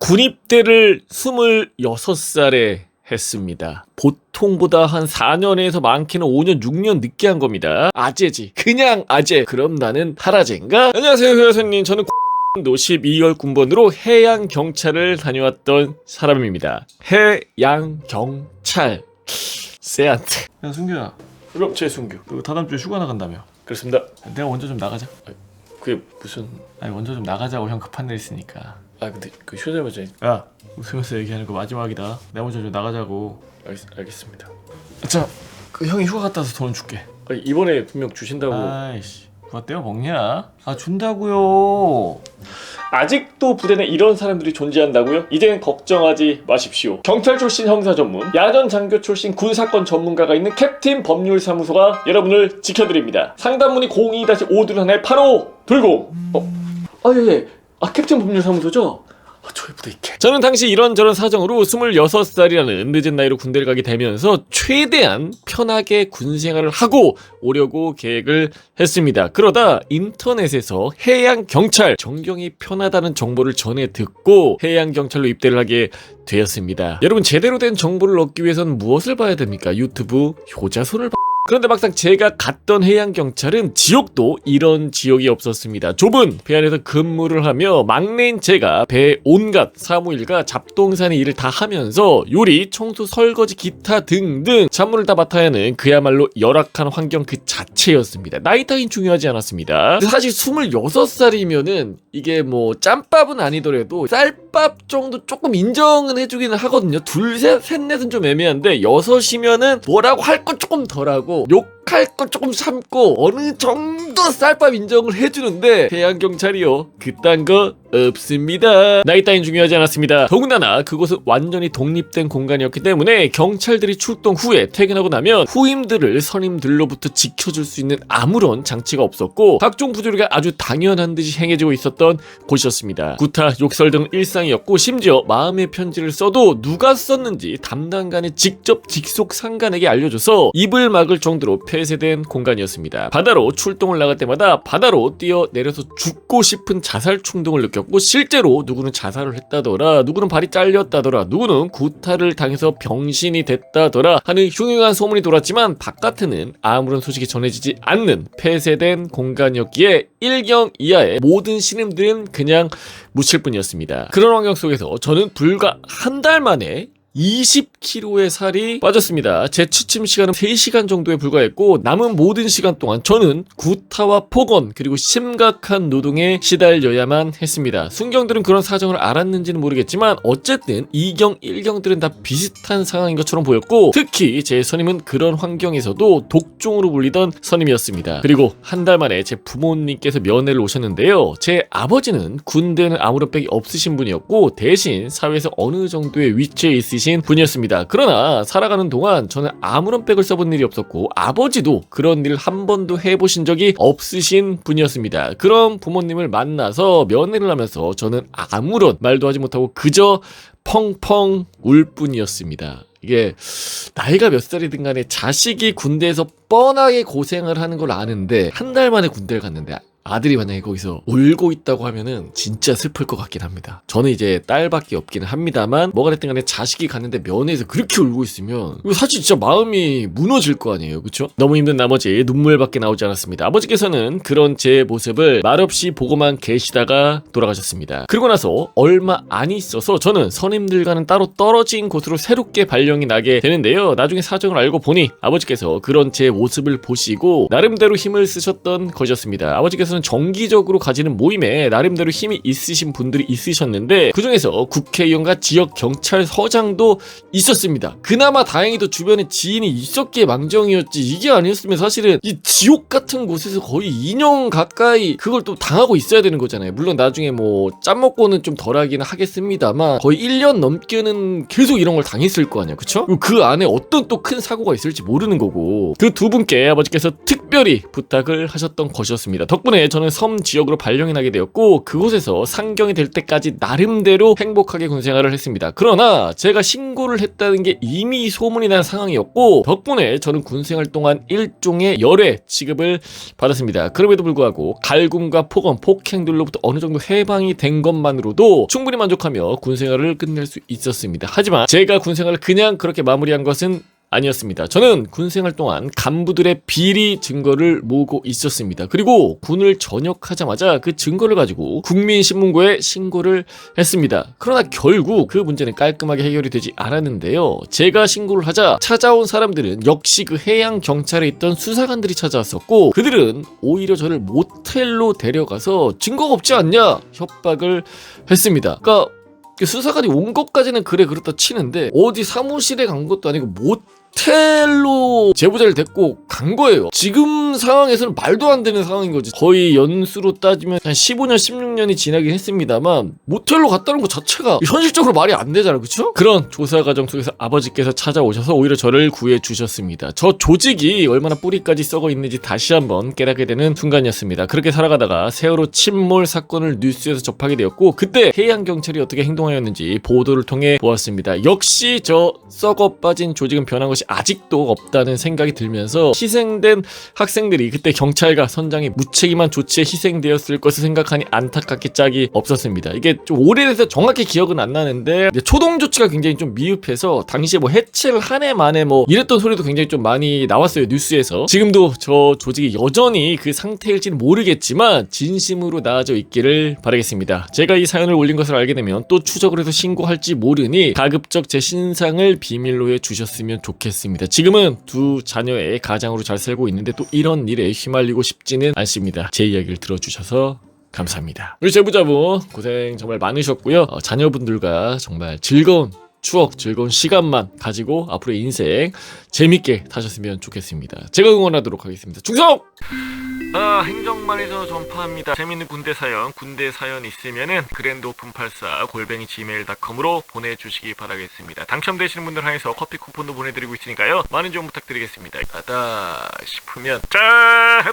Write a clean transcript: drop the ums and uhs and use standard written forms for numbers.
군입대를 26살에 했습니다. 보통보다 한 4년에서 많게는 5년, 6년 늦게 한 겁니다. 아재지. 그냥 아재. 그럼 나는 하라제인가? 안녕하세요, 회원님. 저는 도 12월 군번으로 해양경찰을 다녀왔던 사람입니다. 해양경찰. 세한테. 야, 승규야. 그럼 제 승규. 너 다다음 주에 휴가 나간다며. 그렇습니다. 내가 먼저 좀 나가자. 그게 무슨... 아니, 먼저 좀 나가자고. 형 급한 일 있으니까. 근데 그 휴대전화 야, 웃으면서 얘기하는 거 마지막이다. 내가 먼저 좀 나가자고. 알겠습니다. 자, 그 형이 휴가 갔다 와서 돈 줄게. 이번에 분명 주신다고. 아이씨, 누가 떼어 먹냐? 준다고요. 아직도 부대 내 이런 사람들이 존재한다고요? 이젠 걱정하지 마십시오. 경찰 출신 형사 전문, 야전 장교 출신 군사건 전문가가 있는 캡틴 법률사무소가 여러분을 지켜드립니다. 상담문의 02-521-8520. 예. 캡틴 법률사무소죠? 저희 부대 있게. 저는 당시 이런저런 사정으로 26살이라는 늦은 나이로 군대를 가게 되면서 최대한 편하게 군생활을 하고 오려고 계획을 했습니다. 그러다 인터넷에서 해양경찰 전경이 편하다는 정보를 전해 듣고 해양경찰로 입대를 하게 되었습니다. 여러분, 제대로 된 정보를 얻기 위해서는 무엇을 봐야 됩니까? 유튜브 효자손을 그런데 막상 제가 갔던 해양경찰은 지옥도 이런 지옥이 없었습니다. 좁은 배 안에서 근무를 하며 막내인 제가 배 온갖 사무일과 잡동사니 일을 다 하면서 요리, 청소, 설거지, 기타 등등 잡무를 다 맡아야 하는 그야말로 열악한 환경 그 자체였습니다. 나이 따윈 중요하지 않았습니다. 사실 26살이면은 이게 뭐 짬밥은 아니더라도 쌀밥 정도 조금 인정은 해주기는 하거든요. 둘, 셋, 넷은 좀 애매한데 6이면은 뭐라고 할 것 조금 덜하고 욕할 거 조금 참고 어느 정도 쌀밥 인정을 해주는데 해양경찰이요, 그딴 거 없습니다. 나이 따윈 중요하지 않았습니다. 더군다나 그곳은 완전히 독립된 공간이었기 때문에 경찰들이 출동 후에 퇴근하고 나면 후임들을 선임들로부터 지켜줄 수 있는 아무런 장치가 없었고 각종 부조리가 아주 당연한 듯이 행해지고 있었던 곳이었습니다. 구타, 욕설 등 일상이었고 심지어 마음의 편지를 써도 누가 썼는지 담당관이 직접 직속 상관에게 알려줘서 입을 막을 정도로 폐쇄된 공간이었습니다. 바다로 출동을 나갈 때마다 바다로 뛰어내려서 죽고 싶은 자살 충동을 느꼈고 실제로 누구는 자살을 했다더라, 누구는 발이 잘렸다더라, 누구는 구타를 당해서 병신이 됐다더라 하는 흉흉한 소문이 돌았지만 바깥에는 아무런 소식이 전해지지 않는 폐쇄된 공간이었기에 1경 이하의 모든 신임들은 그냥 묻힐 뿐이었습니다. 그런 환경 속에서 저는 불과 한 달 만에 20kg의 살이 빠졌습니다. 제 취침 시간은 3시간 정도에 불과했고 남은 모든 시간 동안 저는 구타와 폭언 그리고 심각한 노동에 시달려야만 했습니다. 순경들은 그런 사정을 알았는지는 모르겠지만 어쨌든 2경, 1경들은 다 비슷한 상황인 것처럼 보였고 특히 제 선임은 그런 환경에서도 독종으로 불리던 선임이었습니다. 그리고 한 달 만에 제 부모님께서 면회를 오셨는데요. 제 아버지는 군대는 아무런 빽이 없으신 분이었고 대신 사회에서 어느 정도의 위치에 있으신 분이었습니다. 그러나 살아가는 동안 저는 아무런 백을 써본 일이 없었고 아버지도 그런 일을 한 번도 해보신 적이 없으신 분이었습니다. 그런 부모님을 만나서 면회를 하면서 저는 아무런 말도 하지 못하고 그저 펑펑 울 뿐이었습니다. 이게 나이가 몇 살이든 간에 자식이 군대에서 뻔하게 고생을 하는 걸 아는데 한 달 만에 군대를 갔는데 아들이 만약에 거기서 울고 있다고 하면은 진짜 슬플 것 같긴 합니다. 저는 이제 딸밖에 없기는 합니다만 뭐가 됐든 간에 자식이 갔는데 면회에서 그렇게 울고 있으면 이거 사실 진짜 마음이 무너질 거 아니에요, 그쵸? 너무 힘든 나머지 눈물밖에 나오지 않았습니다. 아버지께서는 그런 제 모습을 말없이 보고만 계시다가 돌아가셨습니다. 그리고 나서 얼마 안 있어서 저는 선임들과는 따로 떨어진 곳으로 새롭게 발령이 나게 되는데요. 나중에 사정을 알고 보니 아버지께서 그런 제 모습을 보시고 나름대로 힘을 쓰셨던 것이었습니다. 아버지께서 정기적으로 가지는 모임에 나름대로 힘이 있으신 분들이 있으셨는데 그중에서 국회의원과 지역경찰서장도 있었습니다. 그나마 다행히도 주변에 지인이 있었기에 망정이었지 이게 아니었으면 사실은 이 지옥 같은 곳에서 거의 2년 가까이 그걸 또 당하고 있어야 되는 거잖아요. 물론 나중에 뭐 짬먹고는 좀 덜하기는 하겠습니다만 거의 1년 넘게는 계속 이런 걸 당했을 거 아니야, 그쵸? 그 안에 어떤 또 큰 사고가 있을지 모르는 거고 그 두 분께 아버지께서 특별히 특별히 부탁을 하셨던 것이었습니다. 덕분에 저는 섬 지역으로 발령이 나게 되었고 그곳에서 상경이 될 때까지 나름대로 행복하게 군생활을 했습니다. 그러나 제가 신고를 했다는 게 이미 소문이 난 상황이었고 덕분에 저는 군생활 동안 일종의 열애 취급을 받았습니다. 그럼에도 불구하고 갈굼과 폭언, 폭행들로부터 어느 정도 해방이 된 것만으로도 충분히 만족하며 군생활을 끝낼 수 있었습니다. 하지만 제가 군생활을 그냥 그렇게 마무리한 것은 아니었습니다. 저는 군생활 동안 간부들의 비리 증거를 모으고 있었습니다. 그리고 군을 전역하자마자 그 증거를 가지고 국민신문고에 신고를 했습니다. 그러나 결국 그 문제는 깔끔하게 해결이 되지 않았는데요. 제가 신고를 하자 찾아온 사람들은 역시 그 해양 경찰에 있던 수사관들이 찾아왔었고 그들은 오히려 저를 모텔로 데려가서 증거가 없지 않냐 협박을 했습니다. 그러니까 수사관이 온 것까지는 그렇다 치는데 어디 사무실에 간 것도 아니고 모텔로 제보자를 데리고 간 거예요. 지금 상황에서는 말도 안 되는 상황인 거지. 거의 연수로 따지면 한 15년, 16년이 지나긴 했습니다만 모텔로 갔다는 것 자체가 현실적으로 말이 안 되잖아, 그쵸? 그런 조사 과정 속에서 아버지께서 찾아오셔서 오히려 저를 구해 주셨습니다. 저 조직이 얼마나 뿌리까지 썩어 있는지 다시 한번 깨닫게 되는 순간이었습니다. 그렇게 살아가다가 세월호 침몰 사건을 뉴스에서 접하게 되었고 그때 해양경찰이 어떻게 행동하였는지 보도를 통해 보았습니다. 역시 저 썩어 빠진 조직은 변한 것이 아직도 없다는 생각이 들면서 희생된 학생들이 그때 경찰과 선장의 무책임한 조치에 희생되었을 것을 생각하니 안타깝게 짝이 없었습니다. 이게 좀 오래돼서 정확히 기억은 안 나는데 초동 조치가 굉장히 좀 미흡해서 당시에 뭐 해체를 한 해 만에 뭐 이랬던 소리도 굉장히 좀 많이 나왔어요, 뉴스에서. 지금도 저 조직이 여전히 그 상태일지는 모르겠지만 진심으로 나아져 있기를 바라겠습니다. 제가 이 사연을 올린 것을 알게 되면 또 추적을 해서 신고할지 모르니 가급적 제 신상을 비밀로 해 주셨으면 좋겠습니다. 지금은 두 자녀의 가장으로 잘 살고 있는데 또 이런 일에 휘말리고 싶지는 않습니다. 제 이야기를 들어주셔서 감사합니다. 우리 제보자분 고생 정말 많으셨고요. 자녀분들과 정말 즐거운 추억, 즐거운 시간만 가지고 앞으로의 인생 재밌게 사셨으면 좋겠습니다. 제가 응원하도록 하겠습니다. 충성! 행정반에서 전파합니다. 재밌는 군대 사연 있으면은 grandopen84@gmail.com으로 보내주시기 바라겠습니다. 당첨되시는 분들 한해서 커피 쿠폰도 보내드리고 있으니까요. 많은 좀 부탁드리겠습니다. 싶으면 짠!